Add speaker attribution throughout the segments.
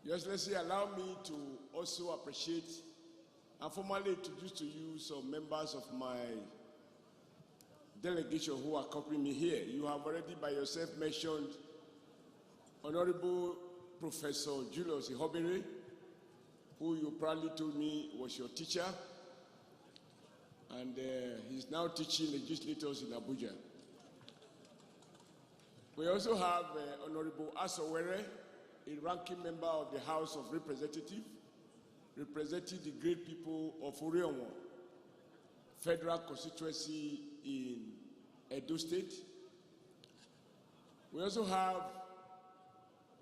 Speaker 1: Your Excellency, allow me to also appreciate and formally introduce to you some members of my delegation who accompany me here. You have already by yourself mentioned Honorable Professor Julius Ihobere, who you proudly told me was your teacher, and he's now teaching legislators in Abuja. We also have Honorable Asowere, a ranking member of the House of Representatives, representing the great people of Oshiomole Federal Constituency in Edo State. We also have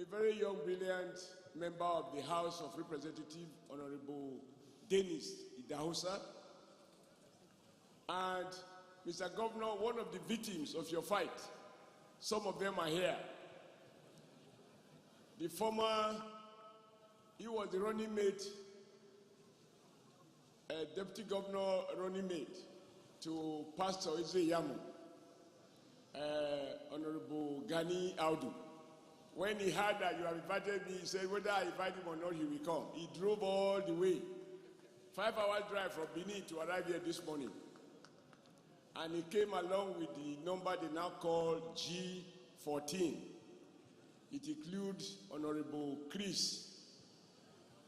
Speaker 1: a very young, brilliant member of the House of Representatives, Honorable Dennis Idahosa. And Mr. Governor, one of the victims of your fight, some of them are here. The former, he was the running mate, Deputy Governor running mate to Pastor Ize Yamu, Honorable Gani Audu. When he heard that you have invited me, he said, whether I invite him or not, he will come. He drove all the way, 5 hours drive from Benin to arrive here this morning. And he came along with the number they now call G14. It includes Honorable Chris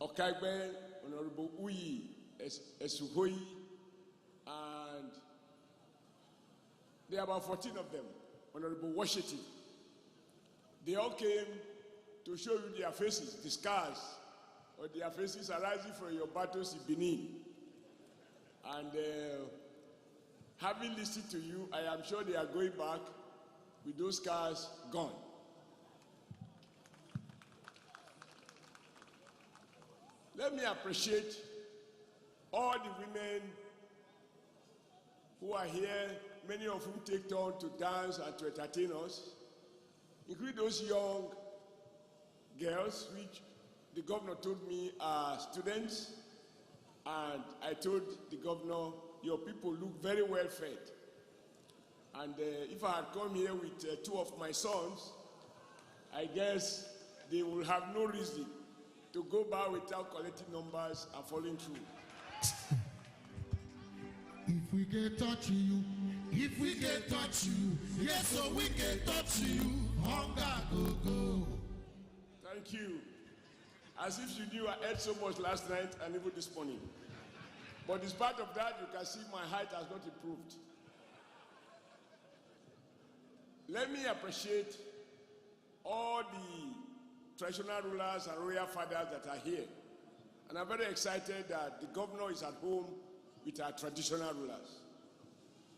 Speaker 1: Okaigbe, Honorable Uyi Esuhoi, and there are about 14 of them, Honorable Washington. They all came to show you their faces, the scars, or their faces arising from your battles in Benin. And having listened to you, I am sure they are going back with those scars gone. Let me appreciate all the women who are here, many of whom take turn to dance and to entertain us, including those young girls, which the governor told me are students. And I told the governor, your people look very well fed. And if I had come here with 2 of my sons, I guess they will have no reason to go by without collecting numbers and following through.
Speaker 2: If we get touch you, if we get touch you, yes, so we get touch you, hunger go.
Speaker 1: Thank you. As if you knew I ate so much last night and even this morning. But in spite of that, you can see my height has not improved. Let me appreciate all the traditional rulers and royal fathers that are here. And I'm very excited that the governor is at home with our traditional rulers.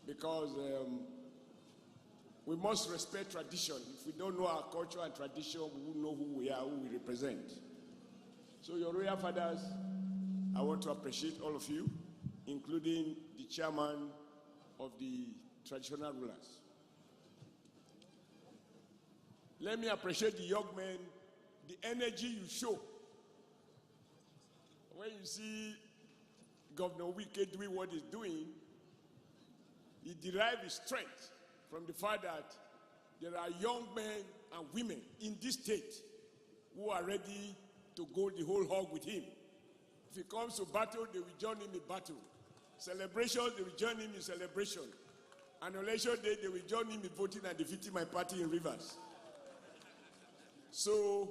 Speaker 1: Because we must respect tradition. If we don't know our culture and tradition, we won't know who we are, who we represent. So your royal fathers, I want to appreciate all of you, including the chairman of the traditional rulers. Let me appreciate the young men, the energy you show. When you see Governor Wike doing what he's doing, he derives his strength from the fact that there are young men and women in this state who are ready to go the whole hog with him. If he comes to battle, they will join him in battle. Celebration, they will join him in celebration. And on election day, they will join him in voting and defeating my party in Rivers. So,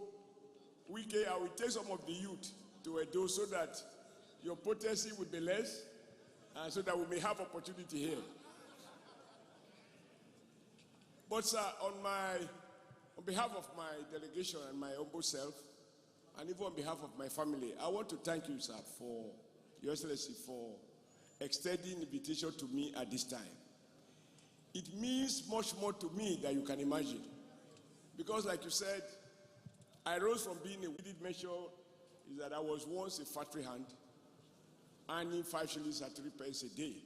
Speaker 1: Wike, I will take some of the youth to Edo so that your potency will be less, and so that we may have opportunity here. But sir, on behalf of my delegation and my humble self, and even on behalf of my family, I want to thank you, sir, for Your Excellency, for extending invitation to me at this time. It means much more to me than you can imagine. Because like you said, I rose from being a weeded measure is that I was once a factory hand, earning 5 shillings at 3 pence a day,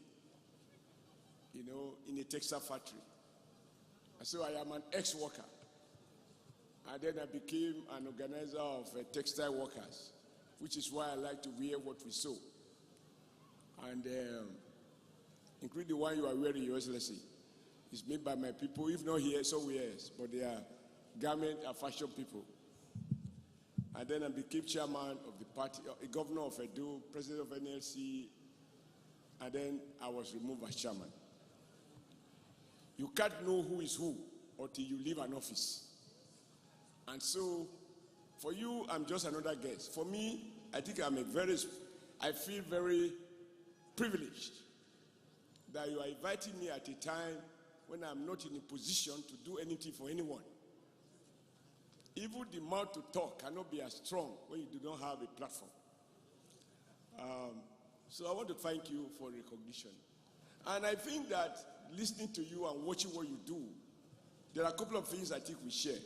Speaker 1: in a textile factory. And so I am an ex-worker. And then I became an organizer of textile workers, which is why I like to wear what we sew. And including the one you are wearing, Your Excellency, is made by my people, if not here, somewhere else, but they are garment and fashion people. and then I became chairman of the party, a governor of Edo, president of NLC, and then I was removed as chairman. You can't know who is who until you leave an office. And so, for you, I'm just another guest. For me, I think I feel very privileged that you are inviting me at a time when I'm not in a position to do anything for anyone. Even the mouth to talk cannot be as strong when you do not have a platform. So I want to thank you for recognition. And I think that listening to you and watching what you do, there are a couple of things I think we share.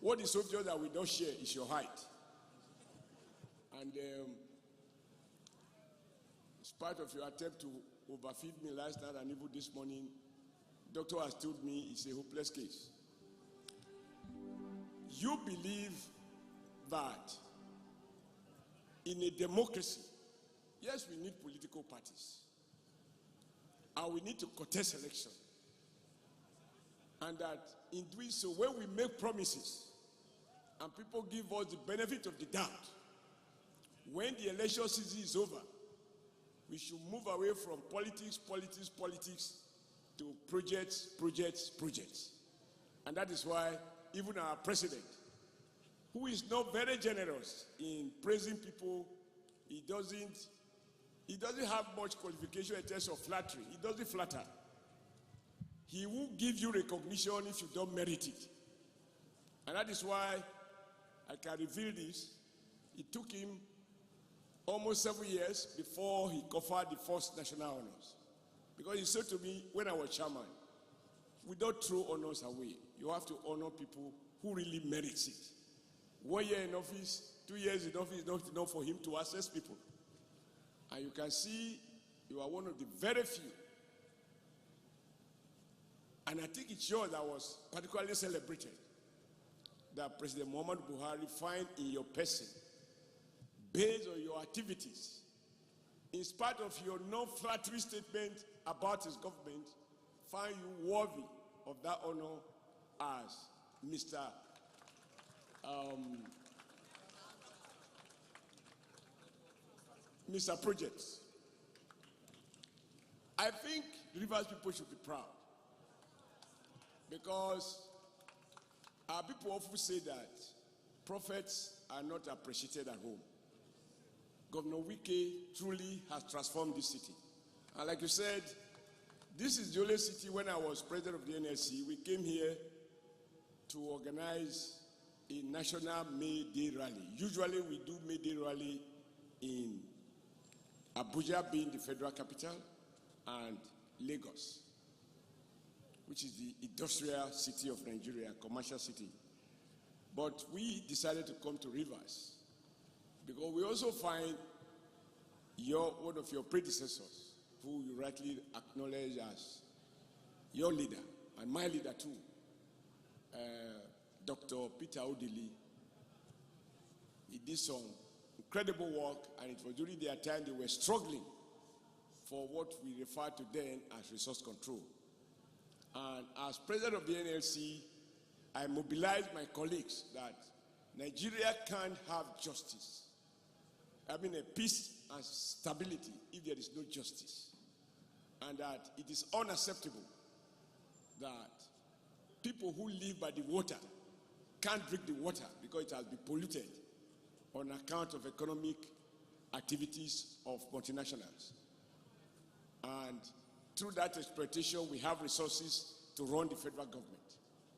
Speaker 1: What is obvious that we don't share is your height. And in spite of your attempt to overfeed me last night and even this morning, doctor has told me it's a hopeless case. You believe that in a democracy, yes, we need political parties, and we need to contest election. And that in doing so, when we make promises and people give us the benefit of the doubt, when the election season is over, we should move away from politics to projects. And that is why even our president, who is not very generous in praising people, he doesn't have much qualification in terms of flattery. He doesn't flatter. He won't give you recognition if you don't merit it. And that is why I can reveal this. It took him almost 7 years before he conferred the first national honors. Because he said to me when I was chairman, we don't throw honors away. You have to honor people who really merit it. 1 year in office, 2 years in office is not enough for him to assess people. And you can see you are one of the very few. And I think it shows that was particularly celebrated that President Muhammadu Buhari find in your person, based on your activities, in spite of your non-flattering statement about his government, find you worthy of that honor as Mr. Projects. I think Rivers people should be proud, because our people often say that prophets are not appreciated at home. Governor Wike truly has transformed this city. And like you said, this is the only city. When I was president of the NLC, we came here to organize a national May Day rally. Usually we do May Day rally in Abuja, being the federal capital, and Lagos, which is the industrial city of Nigeria, commercial city. But we decided to come to Rivers because we also find one of your predecessors, who you rightly acknowledge as your leader, and my leader too, Dr. Peter Odili. He did some incredible work, and it was during their time they were struggling for what we refer to then as resource control. And as president of the NLC, I mobilized my colleagues that Nigeria can't have justice. Peace and stability if there is no justice. And that it is unacceptable that people who live by the water can't drink the water because it has been polluted on account of economic activities of multinationals. And through that exploitation, we have resources to run the federal government.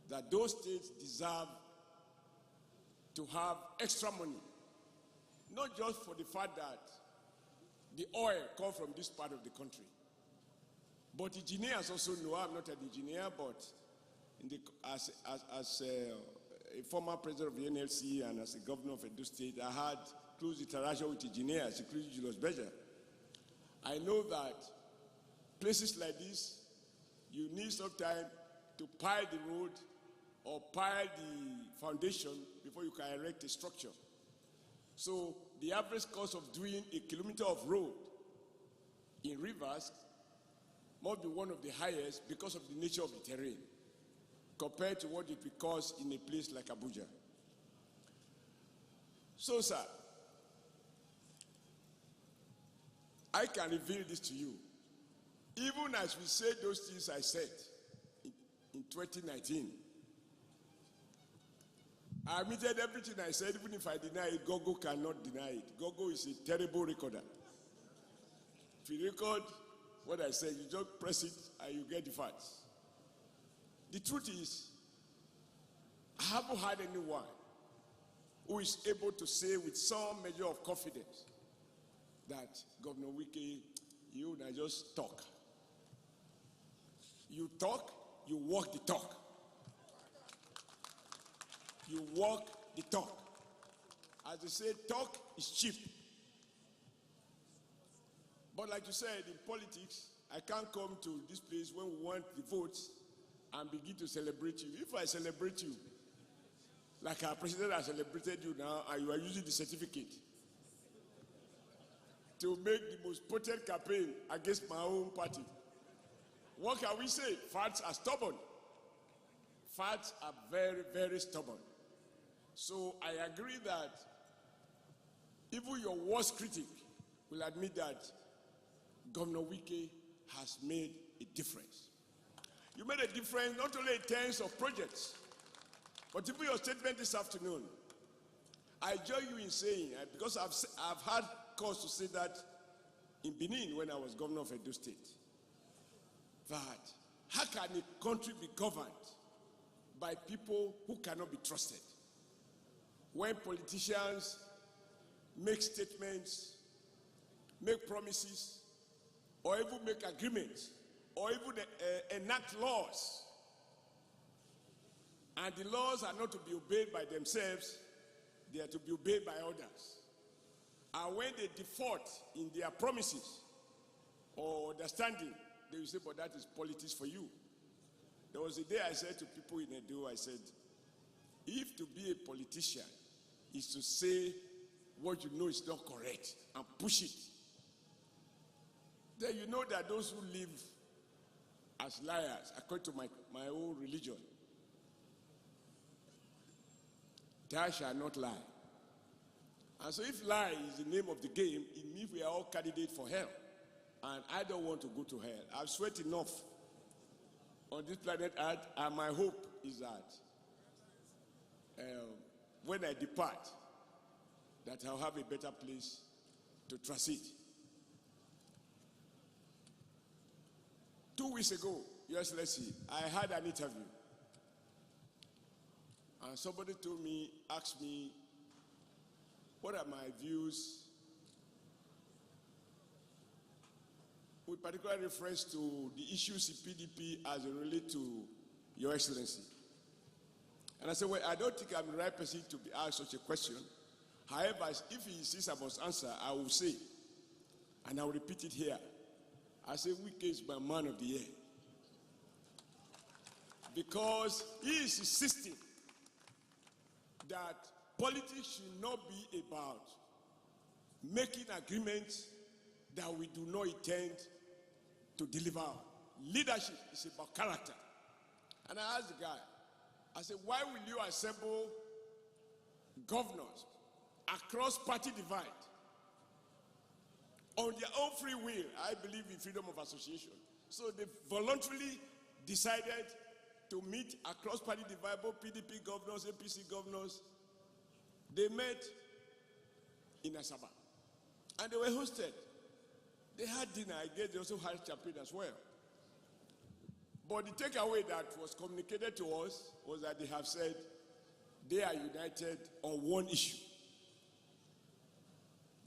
Speaker 1: That those states deserve to have extra money, not just for the fact that the oil comes from this part of the country, but engineers also know. I'm not an engineer, but as a former president of the NLC and as a governor of Edo State, I had close interaction with engineers, including Julius Berger. I know that places like this, you need some time to pile the road or pile the foundation before you can erect a structure. So the average cost of doing a kilometer of road in Rivers must be one of the highest because of the nature of the terrain, compared to what it would cost in a place like Abuja. So, sir, I can reveal this to you. Even as we say those things I said in 2019, I admitted everything I said. Even if I deny it, Gogo cannot deny it. Gogo is a terrible recorder. If you record what I said, you just press it and you get the facts. The truth is, I haven't had anyone who is able to say with some measure of confidence that Governor Wike, you now just talk. You talk, you walk the talk. You walk the talk. As they say, talk is cheap. But like you said, in politics, I can't come to this place when we want the votes and begin to celebrate you. If I celebrate you, like our president has celebrated you now, and you are using the certificate to make the most potent campaign against my own party, what can we say? Facts are stubborn. Facts are very, very stubborn. So I agree that even your worst critic will admit that Governor Wike has made a difference. You made a difference not only in terms of projects, but even your statement this afternoon. I join you in saying, because I've had cause to say that in Benin when I was governor of Edo State, that how can a country be governed by people who cannot be trusted? When politicians make statements, make promises, or even make agreements, or even enact laws, and the laws are not to be obeyed by themselves, they are to be obeyed by others. And when they default in their promises or understanding, they will say, but that is politics for you. There was a day I said to people in Edo, I said, if to be a politician is to say what you know is not correct and push it, then you know that those who live as liars, according to my own religion, thou shalt not lie. And so if lie is the name of the game, it means we are all candidates for hell. And I don't want to go to hell. I've sweat enough on this planet Earth, and my hope is that when I depart, that I'll have a better place to transit. 2 weeks ago, Your Excellency, I had an interview. And somebody asked me, what are my views with particular reference to the issues in PDP as it relates to Your Excellency? And I said, well, I don't think I'm the right person to be asked such a question. However, if he insists I must answer, I will say, and I will repeat it here. I say, Wike is my man of the year. Because he is insisting that politics should not be about making agreements that we do not intend to deliver. Leadership is about character. And I asked the guy, I said, why will you assemble governors across party divide on their own free will? I believe in freedom of association. So they voluntarily decided to meet across party divide, both PDP governors, APC governors. They met in Asaba. And they were hosted. They had dinner. I guess they also had champagne as well. But the takeaway that was communicated to us was that they have said they are united on one issue: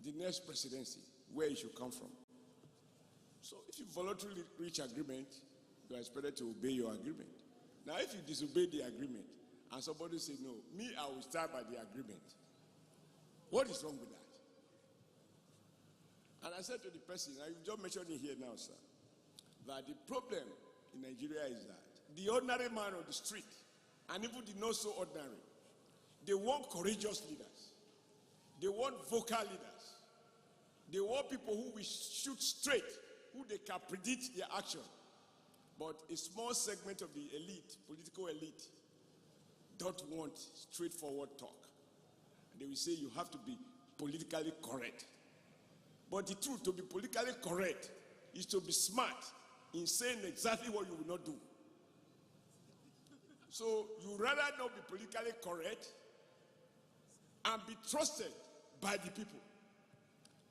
Speaker 1: the next presidency, where it should come from. So if you voluntarily reach agreement, you are expected to obey your agreement. Now, if you disobey the agreement and somebody say, no, me, I will stand by the agreement, what is wrong with that? And I said to the person, I just mentioned it here now, sir, that the problem in Nigeria is that the ordinary man on the street, and even the not so ordinary, they want courageous leaders. They want vocal leaders. They want people who will shoot straight, who they can predict their action. But a small segment of the elite, political elite, don't want straightforward talk. And they will say you have to be politically correct. But the truth, to be politically correct is to be smart in saying exactly what you will not do. So you rather not be politically correct and be trusted by the people.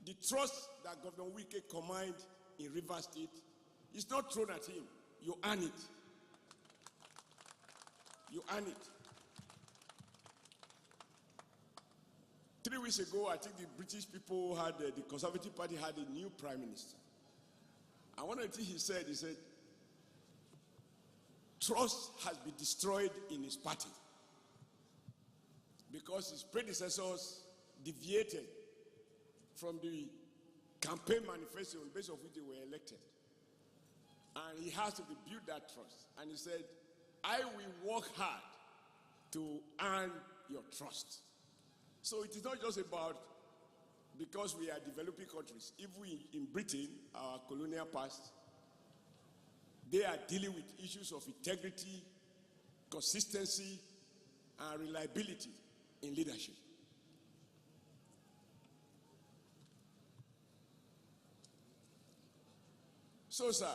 Speaker 1: The trust that Governor Wike command in Rivers State is not thrown at him. You earn it. You earn it. 3 weeks ago, I think the British people had, the Conservative Party had a new prime minister. And one of the things he said, trust has been destroyed in his party because his predecessors deviated from the campaign manifesto on the basis of which they were elected. And he has to rebuild that trust. And he said, I will work hard to earn your trust. So it is not just about, because we are developing countries. If we, in Britain, our colonial past, they are dealing with issues of integrity, consistency, and reliability in leadership. So, sir,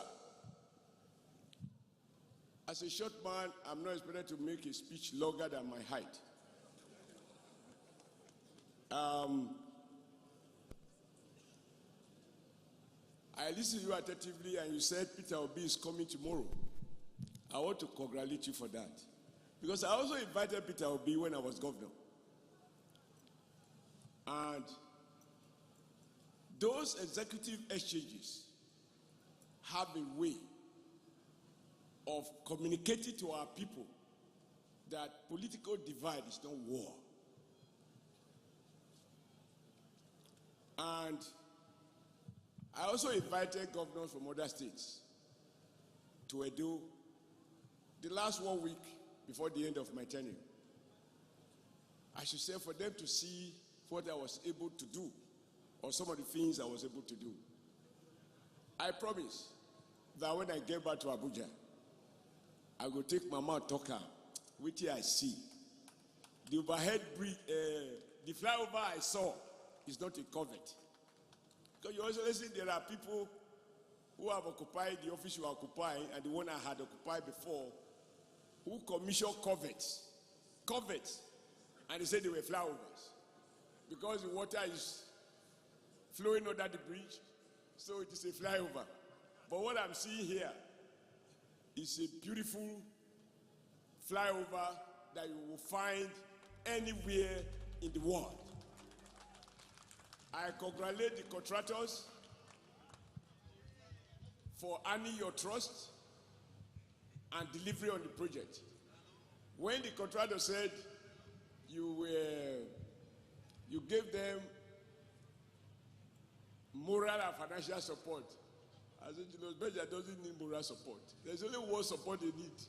Speaker 1: as a short man, I'm not expected to make a speech longer than my height. I listened to you attentively and you said Peter Obi is coming tomorrow. I want to congratulate you for that. Because I also invited Peter Obi when I was governor. And those executive exchanges have a way of communicating to our people that political divide is not war. And I also invited governors from other states to Edo the last 1 week before the end of my tenure. I should say for them to see what I was able to do, or some of the things I was able to do. I promise that when I get back to Abuja, I will take my mouth talker, which I see. The overhead bridge, the flyover I saw is not a covert. Because you also listen, there are people who have occupied the office you occupy and the one I had occupied before, who commission coverts, and they said they were flyovers. Because the water is flowing under the bridge, so it is a flyover. But what I'm seeing here is a beautiful flyover that you will find anywhere in the world. I congratulate the contractors for earning your trust and delivery on the project. When the contractor said you gave them moral and financial support, I said, Beja doesn't need moral support. There's only one support they need.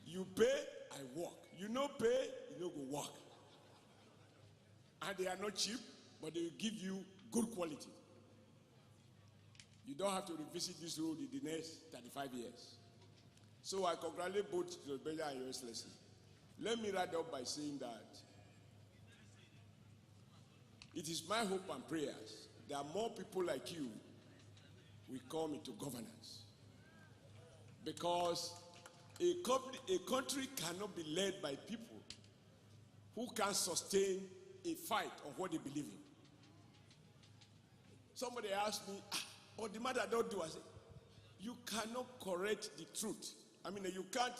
Speaker 1: You pay, I work. You no pay, you no go work. And they are not cheap, but they will give you good quality. You don't have to revisit this road in the next 35 years. So I congratulate both Judge Beja and Your Excellency. Let me wrap up by saying that it is my hope and prayers that more people like you will come into governance. Because a country cannot be led by people who can sustain a fight on what they believe in. Somebody asked me, what the matter don't do? I said, you cannot correct the truth. I mean, you can't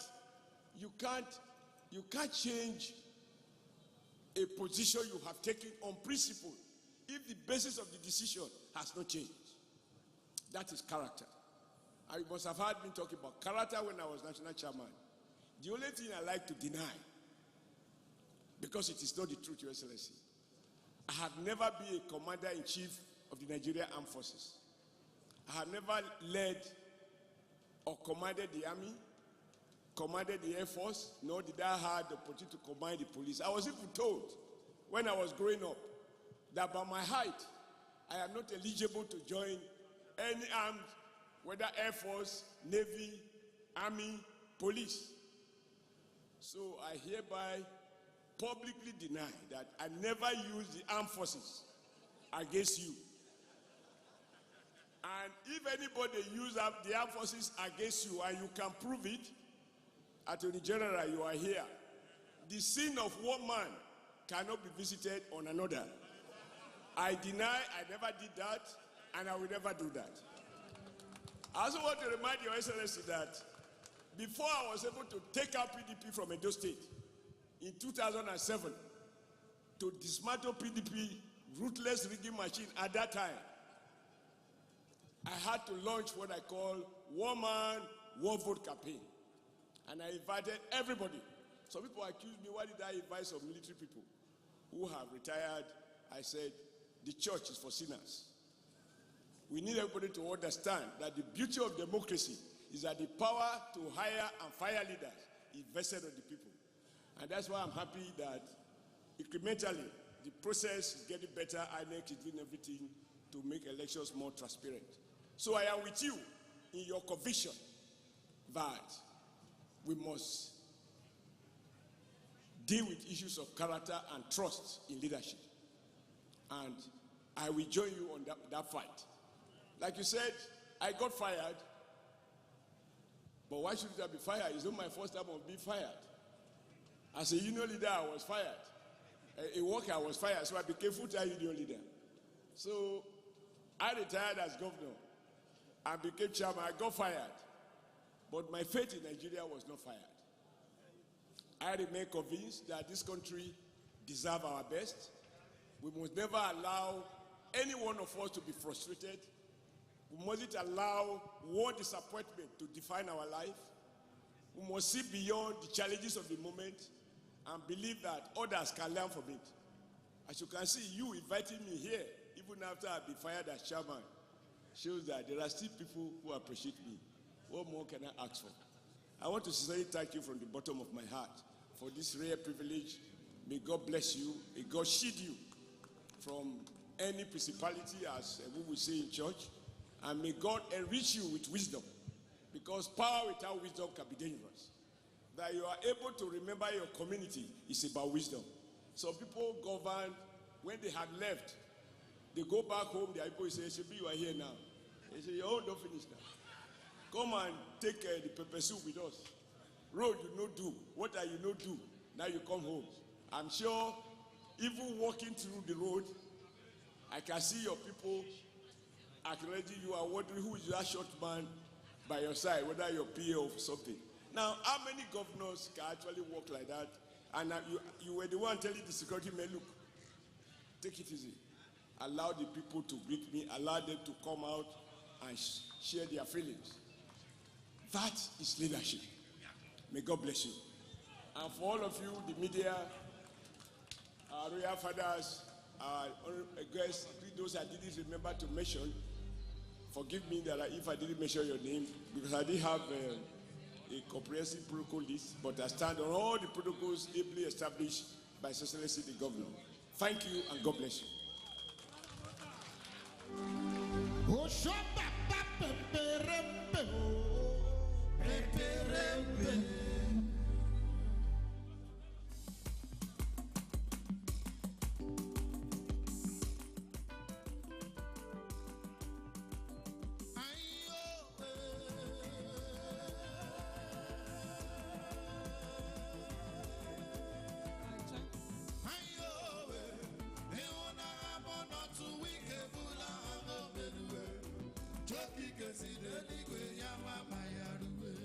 Speaker 1: change a position you have taken on principle if the basis of the decision has not changed. That is character. I must have heard me talking about character when I was national chairman. The only thing I like to deny, because it is not the truth, Your Excellency, I have never been a commander-in-chief of the Nigerian Armed Forces. I have never led or commanded the army, commanded the Air Force, nor did I have the opportunity to command the police. I was even told when I was growing up that by my height, I am not eligible to join any armed, whether Air Force, Navy, Army, Police. So I hereby publicly deny that I never used the armed forces against you. And if anybody uses the armed forces against you and you can prove it, Attorney General, you are here. The sin of one man cannot be visited on another. I deny I never did that, and I will never do that. I also want to remind Your Excellency that before I was able to take out PDP from Edo State in 2007, to dismantle PDP ruthless rigging machine at that time, I had to launch what I call one man, one vote campaign. And I invited everybody. Some people accused me, why did I invite some military people who have retired? I said, the church is for sinners. We need everybody to understand that the beauty of democracy is that the power to hire and fire leaders is vested on the people. And that's why I'm happy that incrementally the process is getting better. INEC is doing everything to make elections more transparent. So I am with you in your conviction that we must deal with issues of character and trust in leadership. And I will join you on that fight. Like you said, I got fired, but why should I be fired? It's not my first time of being fired. As a union leader, I was fired. A worker, I was fired, so I became full-time union leader. So I retired as governor. I became chairman, I got fired. But my faith in Nigeria was not fired. I remain convinced that this country deserves our best. We must never allow any one of us to be frustrated. We mustn't allow war disappointment to define our life. We must see beyond the challenges of the moment and believe that others can learn from it. As you can see, you inviting me here, even after I've been fired as chairman, shows that there are still people who appreciate me. What more can I ask for? I want to sincerely thank you from the bottom of my heart for this rare privilege. May God bless you. May God shield you from any principality, as we will say in church. And may God enrich you with wisdom, because power without wisdom can be dangerous. That you are able to remember your community is about wisdom. Some people govern, when they have left, they go back home, their people say, Shebi, you are here now. They say, oh, don't finish now. Come and take the pepper soup with us. Road you no do. What are you no do? Now you come home. I'm sure even walking through the road, I can see your people acknowledging you are wondering who is that short man by your side, whether you're PA or something. Now, how many governors can actually walk like that? And you were the one telling the security men, look, take it easy. Allow the people to greet me. Allow them to come out and share their feelings. That is leadership. May God bless you. And for all of you, the media, our royal fathers, our guests, those I didn't remember to mention, forgive me that if I didn't mention your name, because I didn't have a comprehensive protocol list, but I stand on all the protocols ably established by His Excellency the Governor. Thank you and God bless you.
Speaker 2: Oshiomole.